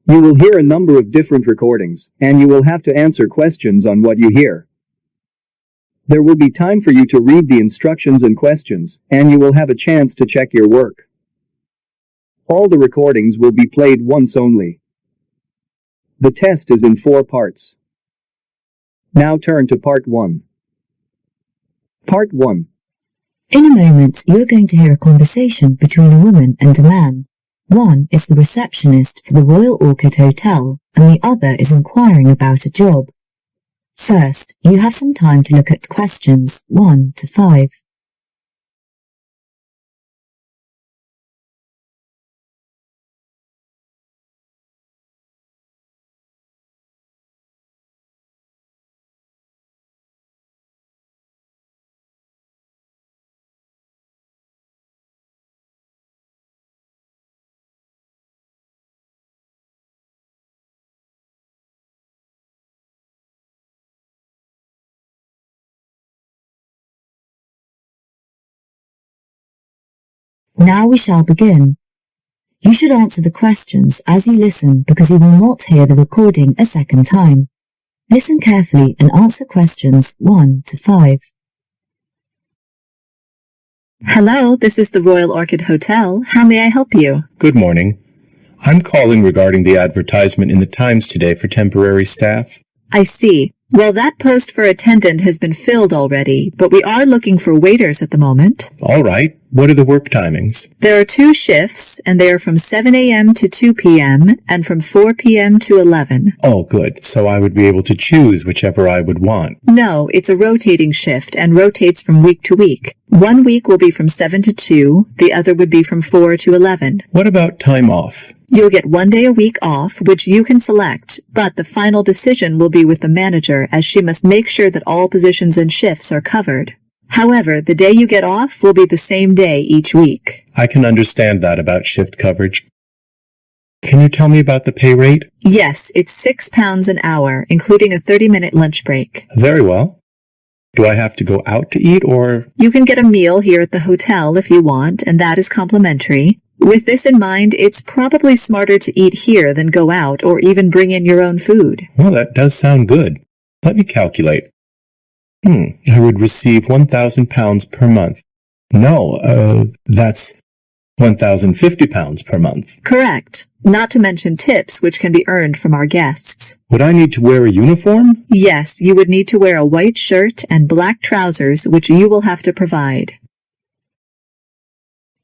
You will hear a number of different recordings, and you will have to answer questions on what you hear. There will be time for you to read the instructions and questions, and you will have a chance to check your work. All the recordings will be played once only. The test is in 4 parts. Now turn to Part 1. Part 1. In a moment, you are going to hear a conversation between a woman and a man. One is the receptionist for the Royal Orchid Hotel, and the other is inquiring about a job. First, you have some time to look at questions 1 to 5. Now we shall begin. You should answer the questions as you listen because you will not hear the recording a second time. Listen carefully and answer questions 1 to 5. Hello, this is the Royal Orchid Hotel. How may I help you? Good morning. I'm calling regarding the advertisement in the Times today for temporary staff. I see. Well, that post for attendant has been filled already, but we are looking for waiters at the moment. All right. What are the work timings? There are 2 shifts, and they are from 7 a.m. to 2 p.m. and from 4 p.m. to 11. Oh, good. So I would be able to choose whichever I would want. No, it's a rotating shift and rotates from week to week. 1 week will be from 7 to 2, the other would be from 4 to 11. What about time off? You'll get 1 day a week off, which you can select, but the final decision will be with the manager as she must make sure that all positions and shifts are covered. However, the day you get off will be the same day each week. I can understand that about shift coverage. Can you tell me about the pay rate? Yes, it's £6 an hour, including a 30-minute lunch break. Very well. Do I have to go out to eat or? You can get a meal here at the hotel if you want, and that is complimentary. With this in mind, it's probably smarter to eat here than go out or even bring in your own food. Well, that does sound good. Let me calculate. I would receive £1,000 per month. No, that's £1,050 per month. Correct. Not to mention tips, which can be earned from our guests. Would I need to wear a uniform? Yes, you would need to wear a white shirt and black trousers, which you will have to provide.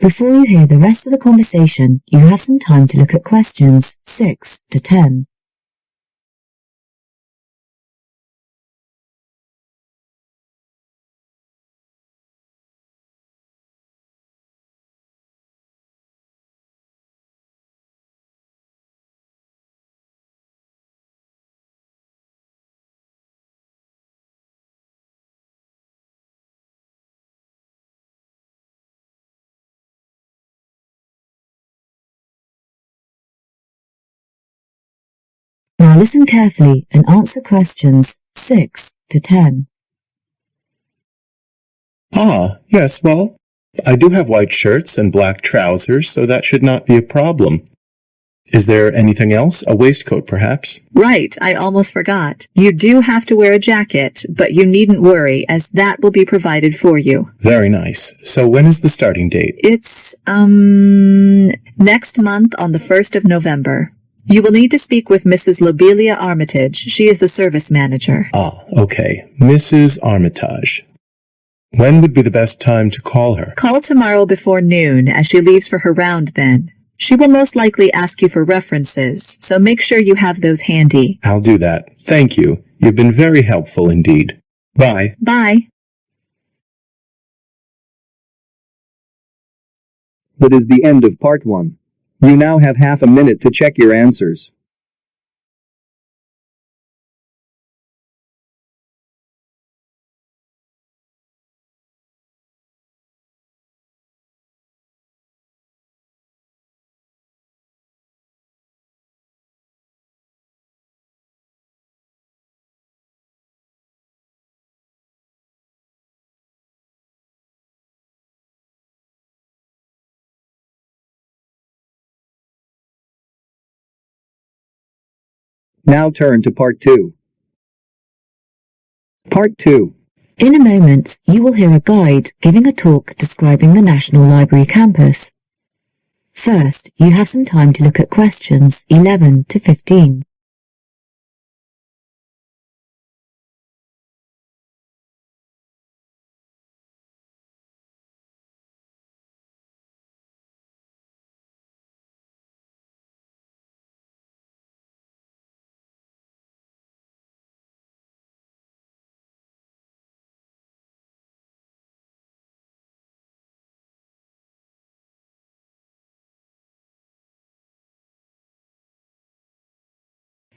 Before you hear the rest of the conversation, you have some time to look at questions 6 to 10. Now listen carefully and answer questions 6 to 10. Yes, well, I do have white shirts and black trousers, so that should not be a problem. Is there anything else? A waistcoat, perhaps? Right, I almost forgot. You do have to wear a jacket, but you needn't worry, as that will be provided for you. Very nice. So when is the starting date? It's, next month on the 1st of November. You will need to speak with Mrs. Lobelia Armitage. She is the service manager. Okay. Mrs. Armitage. When would be the best time to call her? Call tomorrow before noon, as she leaves for her round then. She will most likely ask you for references, so make sure you have those handy. I'll do that. Thank you. You've been very helpful indeed. Bye. Bye. That is the end of Part 1. You now have half a minute to check your answers. Now turn to Part 2. Part 2. In a moment, you will hear a guide giving a talk describing the National Library campus. First, you have some time to look at questions 11 to 15.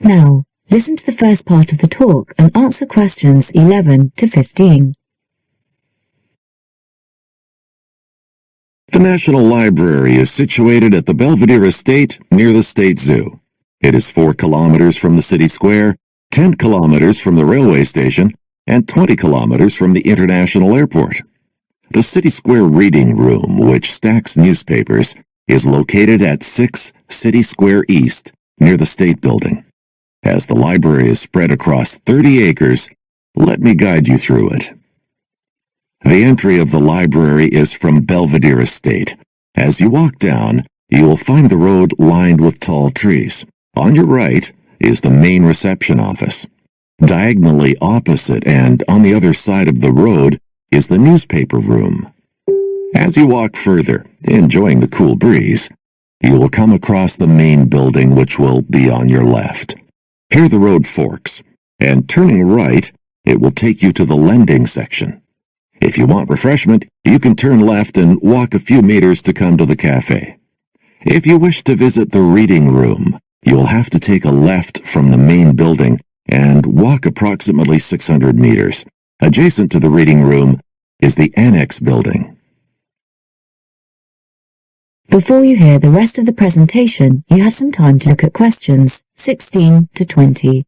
Now, listen to the first part of the talk and answer questions 11 to 15. The National Library is situated at the Belvedere Estate near the State Zoo. It is 4 kilometers from the city square, 10 kilometers from the railway station, and 20 kilometers from the International Airport. The City Square Reading Room, which stacks newspapers, is located at 6 City Square East, near the State Building. As the library is spread across 30 acres, let me guide you through it. The entry of the library is from Belvedere Estate. As you walk down, you will find the road lined with tall trees. On your right is the main reception office. Diagonally opposite and on the other side of the road is the newspaper room. As you walk further, enjoying the cool breeze, you will come across the main building, which will be on your left. Here the road forks, and turning right, it will take you to the lending section. If you want refreshment, you can turn left and walk a few meters to come to the cafe. If you wish to visit the reading room, you'll have to take a left from the main building and walk approximately 600 meters. Adjacent to the reading room is the Annex building. Before you hear the rest of the presentation, you have some time to look at questions 16 to 20.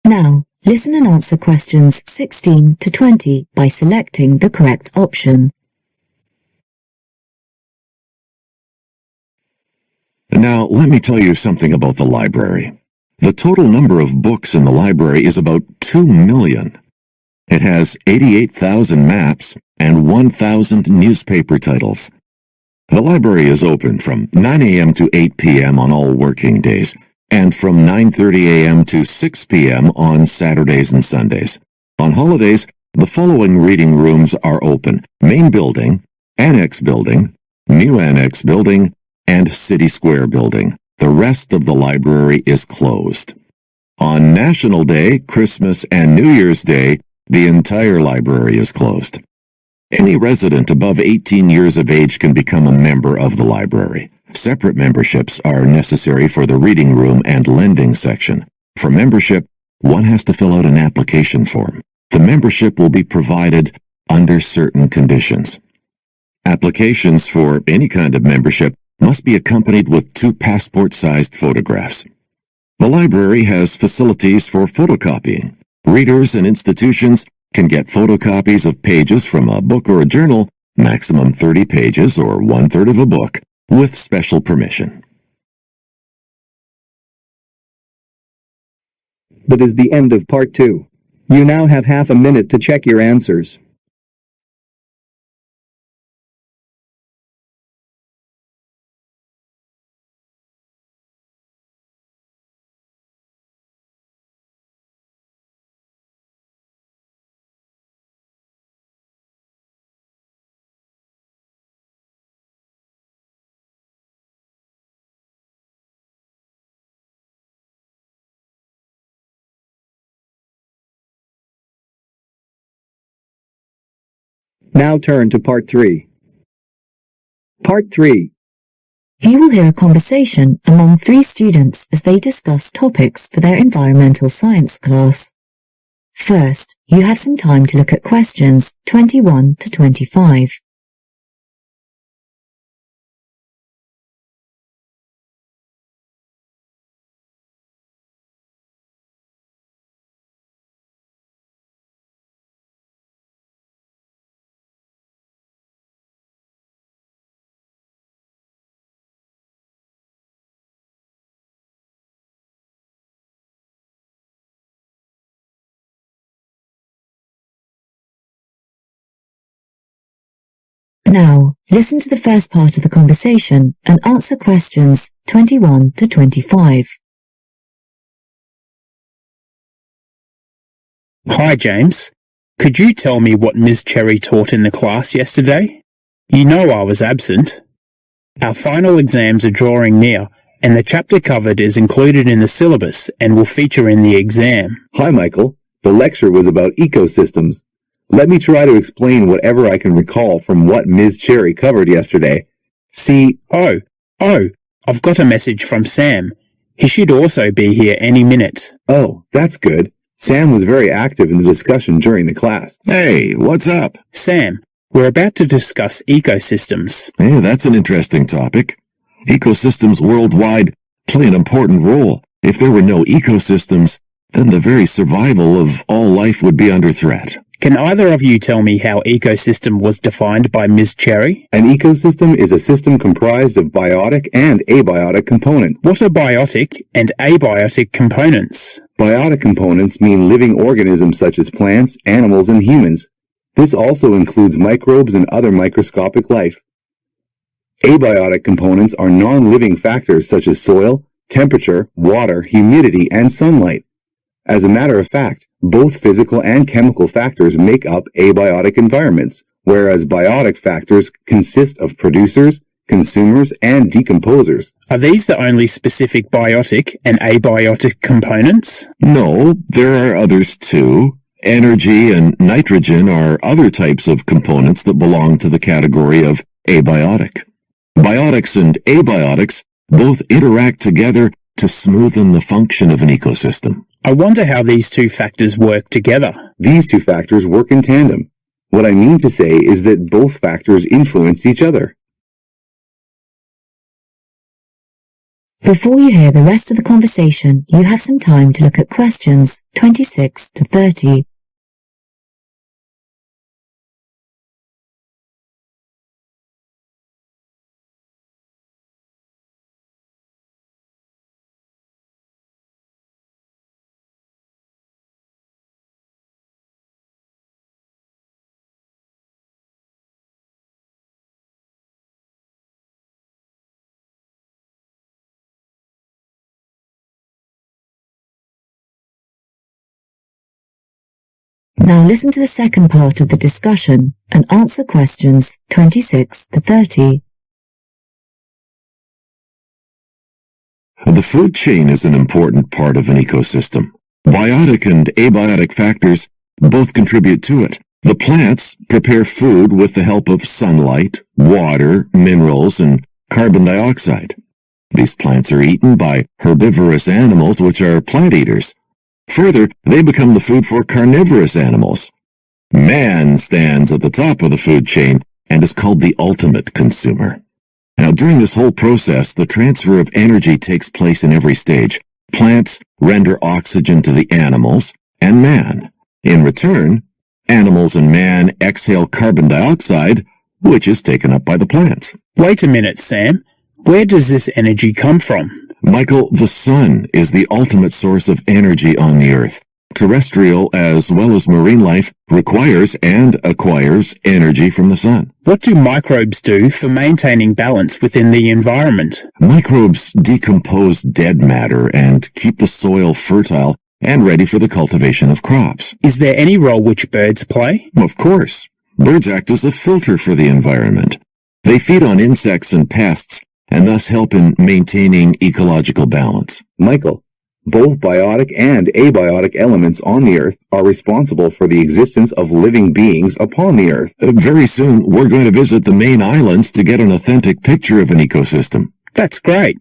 Now, listen and answer questions 16 to 20 by selecting the correct option. Now, let me tell you something about the library. The total number of books in the library is about 2 million. It has 88,000 maps and 1,000 newspaper titles. The library is open from 9 a.m. to 8 p.m. on all working days, and from 9:30 a.m. to 6 p.m. on Saturdays and Sundays. On holidays, the following reading rooms are open: Main Building, Annex Building, New Annex Building, and City Square Building. The rest of the library is closed. On National Day, Christmas, and New Year's Day, the entire library is closed. Any resident above 18 years of age can become a member of the library. Separate memberships are necessary for the reading room and lending section. For membership, one has to fill out an application form. The membership will be provided under certain conditions. Applications for any kind of membership must be accompanied with 2 passport-sized photographs. The library has facilities for photocopying. Readers and institutions can get photocopies of pages from a book or a journal, maximum 30 pages or 1/3 of a book, with special permission. That is the end of Part 2. You now have half a minute to check your answers. Now turn to Part 3. Part 3. You will hear a conversation among 3 students as they discuss topics for their environmental science class. First, you have some time to look at questions 21 to 25. Now, listen to the first part of the conversation and answer questions 21 to 25. Hi, James. Could you tell me what Ms. Cherry taught in the class yesterday? You know I was absent. Our final exams are drawing near, and the chapter covered is included in the syllabus and will feature in the exam. Hi, Michael. The lecture was about ecosystems. Let me try to explain whatever I can recall from what Ms. Cherry covered yesterday. See... Oh, I've got a message from Sam. He should also be here any minute. Oh, that's good. Sam was very active in the discussion during the class. Hey, what's up? Sam, we're about to discuss ecosystems. Hey, that's an interesting topic. Ecosystems worldwide play an important role. If there were no ecosystems, then the very survival of all life would be under threat. Can either of you tell me how ecosystem was defined by Ms. Cherry? An ecosystem is a system comprised of biotic and abiotic components. What are biotic and abiotic components? Biotic components mean living organisms such as plants, animals, and humans. This also includes microbes and other microscopic life. Abiotic components are non-living factors such as soil, temperature, water, humidity, and sunlight. As a matter of fact, both physical and chemical factors make up abiotic environments, whereas biotic factors consist of producers, consumers, and decomposers. Are these the only specific biotic and abiotic components? No, there are others too. Energy and nitrogen are other types of components that belong to the category of abiotic. Biotics and abiotics both interact together to smoothen the function of an ecosystem. I wonder how these two factors work together. These two factors work in tandem. What I mean to say is that both factors influence each other. Before you hear the rest of the conversation, you have some time to look at questions 26 to 30. Now listen to the second part of the discussion and answer questions 26 to 30. The food chain is an important part of an ecosystem. Biotic and abiotic factors both contribute to it. The plants prepare food with the help of sunlight, water, minerals, and carbon dioxide. These plants are eaten by herbivorous animals, which are plant eaters. Further, they become the food for carnivorous animals. Man stands at the top of the food chain and is called the ultimate consumer. Now, during this whole process, the transfer of energy takes place in every stage. Plants render oxygen to the animals and man. In return, animals and man exhale carbon dioxide, which is taken up by the plants. Wait a minute, Sam. Where does this energy come from? Michael, the sun is the ultimate source of energy on the earth. Terrestrial as well as marine life requires and acquires energy from the sun. What do microbes do for maintaining balance within the environment? Microbes decompose dead matter and keep the soil fertile and ready for the cultivation of crops. Is there any role which birds play? Of course. Birds act as a filter for the environment. They feed on insects and pests and thus help in maintaining ecological balance. Michael, both biotic and abiotic elements on the earth are responsible for the existence of living beings upon the earth. Very soon, we're going to visit the main islands to get an authentic picture of an ecosystem. That's great.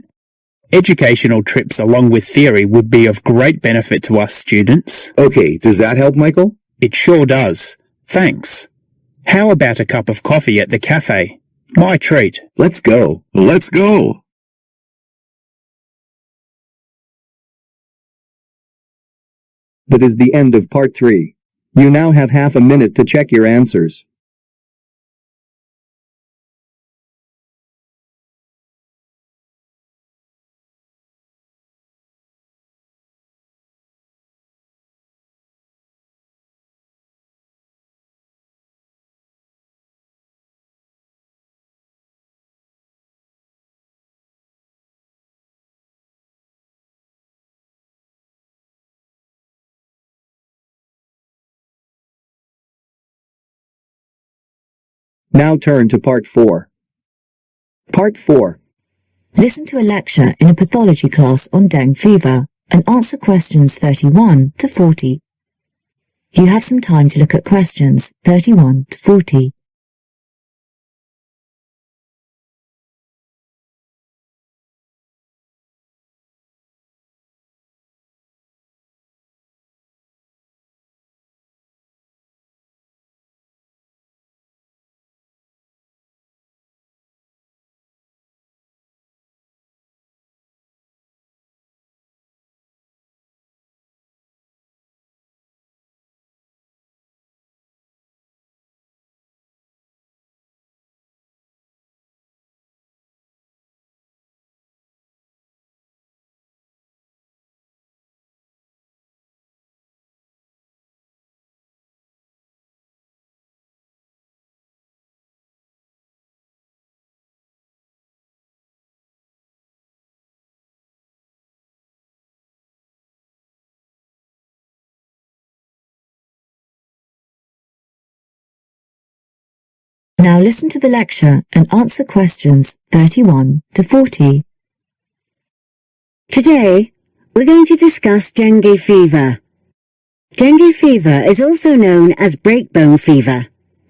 Educational trips along with theory would be of great benefit to us students. Okay, does that help, Michael? It sure does. Thanks. How about a cup of coffee at the cafe? My treat. Let's go. Let's go. That is the end of part 3. You now have half a minute to check your answers. Now turn to part 4. Part 4. Listen to a lecture in a pathology class on dengue fever and answer questions 31 to 40. You have some time to look at questions 31 to 40. Now listen to the lecture and answer questions 31 to 40. Today, we're going to discuss dengue fever. Dengue fever is also known as breakbone fever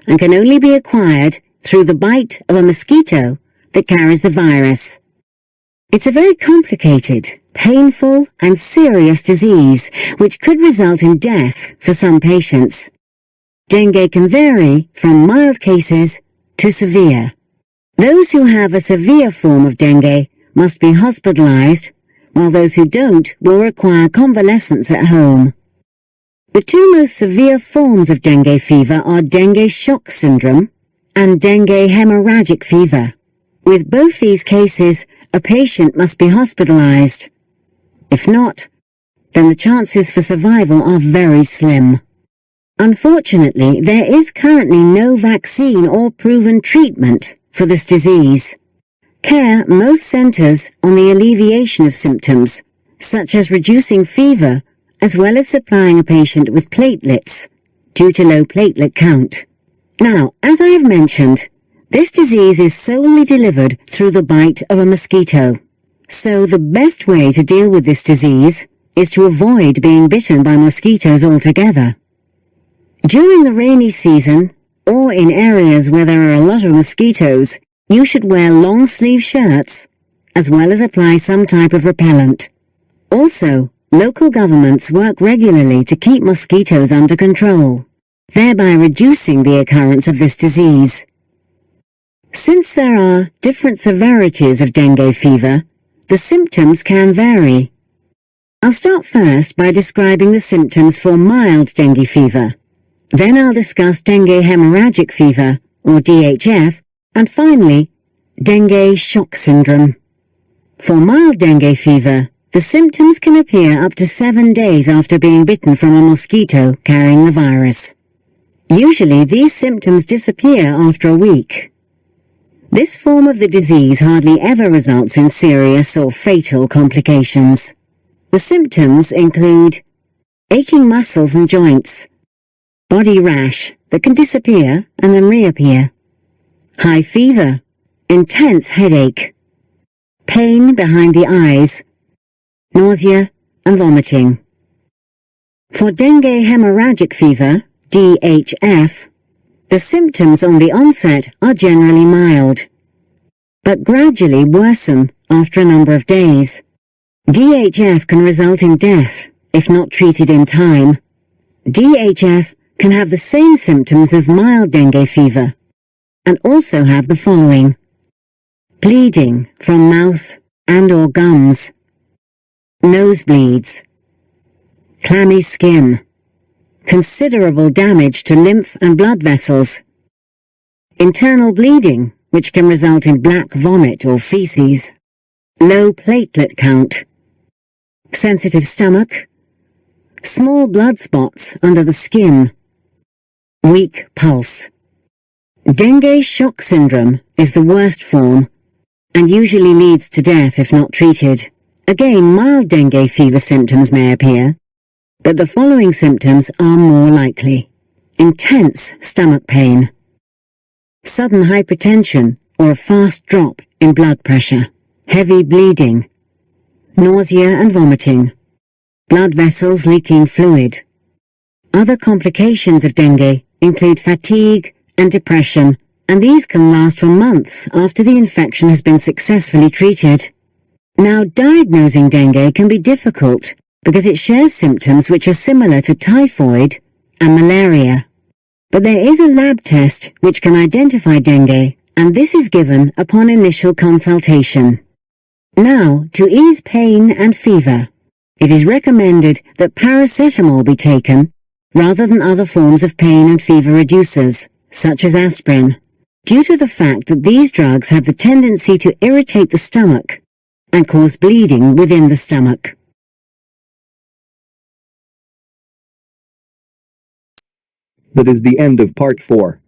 and can only be acquired through the bite of a mosquito that carries the virus. It's a very complicated, painful and serious disease which could result in death for some patients. Dengue can vary from mild cases to severe. Those who have a severe form of dengue must be hospitalized, while those who don't will require convalescence at home. The two most severe forms of dengue fever are dengue shock syndrome and dengue hemorrhagic fever. With both these cases, a patient must be hospitalized. If not, then the chances for survival are very slim. Unfortunately, there is currently no vaccine or proven treatment for this disease. Care most centers on the alleviation of symptoms, such as reducing fever, as well as supplying a patient with platelets, due to low platelet count. Now, as I have mentioned, this disease is solely delivered through the bite of a mosquito. So the best way to deal with this disease is to avoid being bitten by mosquitoes altogether. During the rainy season, or in areas where there are a lot of mosquitoes, you should wear long-sleeve shirts, as well as apply some type of repellent. Also, local governments work regularly to keep mosquitoes under control, thereby reducing the occurrence of this disease. Since there are different severities of dengue fever, the symptoms can vary. I'll start first by describing the symptoms for mild dengue fever. Then I'll discuss dengue hemorrhagic fever, or DHF, and finally, dengue shock syndrome. For mild dengue fever, the symptoms can appear up to 7 days after being bitten from a mosquito carrying the virus. Usually, these symptoms disappear after a week. This form of the disease hardly ever results in serious or fatal complications. The symptoms include aching muscles and joints, body rash that can disappear and then reappear, high fever, intense headache, pain behind the eyes, nausea and vomiting. For dengue hemorrhagic fever, DHF, the symptoms on the onset are generally mild. but gradually worsen after a number of days. DHF can result in death if not treated in time. DHF can have the same symptoms as mild dengue fever and also have the following: bleeding from mouth and or gums, nosebleeds, clammy skin, considerable damage to lymph and blood vessels, internal bleeding, which can result in black vomit or feces, low platelet count, sensitive stomach, small blood spots under the skin, weak pulse. Dengue shock syndrome is the worst form and usually leads to death if not treated. Again, mild dengue fever symptoms may appear, but the following symptoms are more likely: intense stomach pain, sudden hypertension or a fast drop in blood pressure, heavy bleeding, nausea and vomiting, blood vessels leaking fluid. Other complications of dengue include fatigue and depression, and these can last for months after the infection has been successfully treated. Now, diagnosing dengue can be difficult because it shares symptoms which are similar to typhoid and malaria. But there is a lab test which can identify dengue, and this is given upon initial consultation. Now, to ease pain and fever, it is recommended that paracetamol be taken rather than other forms of pain and fever reducers, such as aspirin, due to the fact that these drugs have the tendency to irritate the stomach and cause bleeding within the stomach. That is the end of part 4.